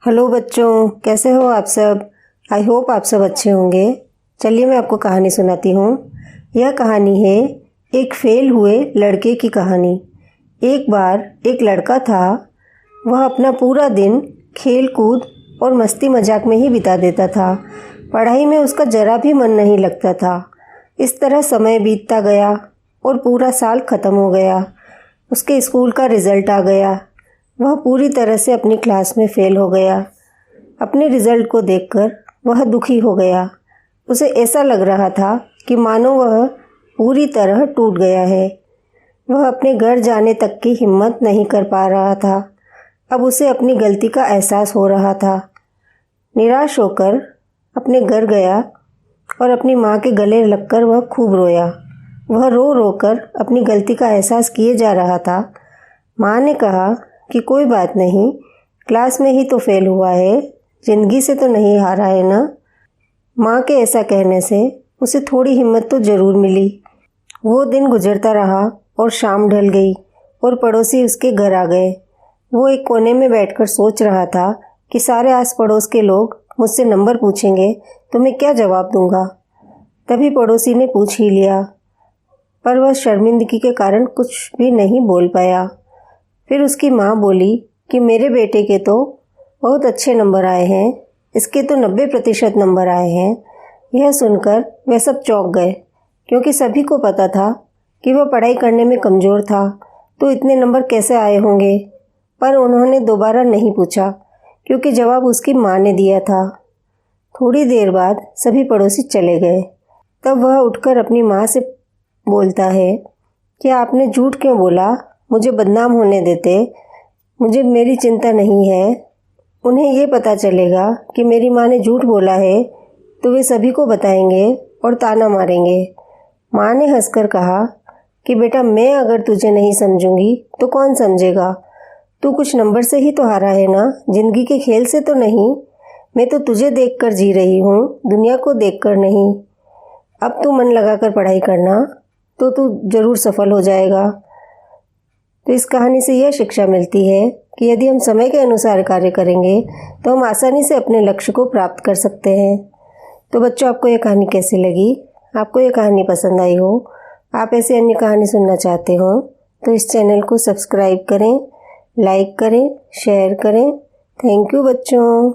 Hello बच्चों, कैसे हो आप सब। आई होप आप सब अच्छे होंगे। चलिए मैं आपको कहानी सुनाती हूँ। यह कहानी है एक फेल हुए लड़के की कहानी। एक बार एक लड़का था। वह अपना पूरा दिन खेल कूद और मस्ती मजाक में ही बिता देता था। पढ़ाई में उसका जरा भी मन नहीं लगता था। इस तरह समय बीतता गया और पूरा साल ख़त्म हो गया। उसके स्कूल का रिज़ल्ट आ गया। वह पूरी तरह से अपनी क्लास में फ़ेल हो गया। अपने रिज़ल्ट को देखकर वह दुखी हो गया। उसे ऐसा लग रहा था कि मानो वह पूरी तरह टूट गया है। वह अपने घर जाने तक की हिम्मत नहीं कर पा रहा था। अब उसे अपनी गलती का एहसास हो रहा था। निराश होकर अपने घर गया और अपनी माँ के गले लगकर वह खूब रोया। वह रो रो कर अपनी गलती का एहसास किए जा रहा था। माँ ने कहा कि कोई बात नहीं, क्लास में ही तो फेल हुआ है, ज़िंदगी से तो नहीं हारा है ना। माँ के ऐसा कहने से उसे थोड़ी हिम्मत तो ज़रूर मिली। वो दिन गुजरता रहा और शाम ढल गई और पड़ोसी उसके घर आ गए। वो एक कोने में बैठकर सोच रहा था कि सारे आस पड़ोस के लोग मुझसे नंबर पूछेंगे तो मैं क्या जवाब दूंगा। तभी पड़ोसी ने पूछ ही लिया, पर वह शर्मिंदगी के कारण कुछ भी नहीं बोल पाया। फिर उसकी माँ बोली कि मेरे बेटे के तो बहुत अच्छे नंबर आए हैं, इसके तो 90% नंबर आए हैं। यह सुनकर वे सब चौंक गए, क्योंकि सभी को पता था कि वह पढ़ाई करने में कमज़ोर था, तो इतने नंबर कैसे आए होंगे। पर उन्होंने दोबारा नहीं पूछा, क्योंकि जवाब उसकी माँ ने दिया था। थोड़ी देर बाद सभी पड़ोसी चले गए। तब वह उठकर अपनी माँ से बोलता है कि आपने झूठ क्यों बोला, मुझे बदनाम होने देते। मुझे मेरी चिंता नहीं है। उन्हें ये पता चलेगा कि मेरी माँ ने झूठ बोला है तो वे सभी को बताएंगे और ताना मारेंगे। माँ ने हंसकर कहा कि बेटा, मैं अगर तुझे नहीं समझूंगी तो कौन समझेगा। तू कुछ नंबर से ही तो हारा है ना, जिंदगी के खेल से तो नहीं। मैं तो तुझे देखकर जी रही हूँ, दुनिया को देखकर नहीं। अब तू मन लगाकर पढ़ाई करना तो तू ज़रूर सफल हो जाएगा। तो इस कहानी से यह शिक्षा मिलती है कि यदि हम समय के अनुसार कार्य करेंगे तो हम आसानी से अपने लक्ष्य को प्राप्त कर सकते हैं। तो बच्चों, आपको ये कहानी कैसी लगी? आपको ये कहानी पसंद आई हो, आप ऐसी अन्य कहानी सुनना चाहते हो तो इस चैनल को सब्सक्राइब करें, लाइक करें, शेयर करें। थैंक यू बच्चों।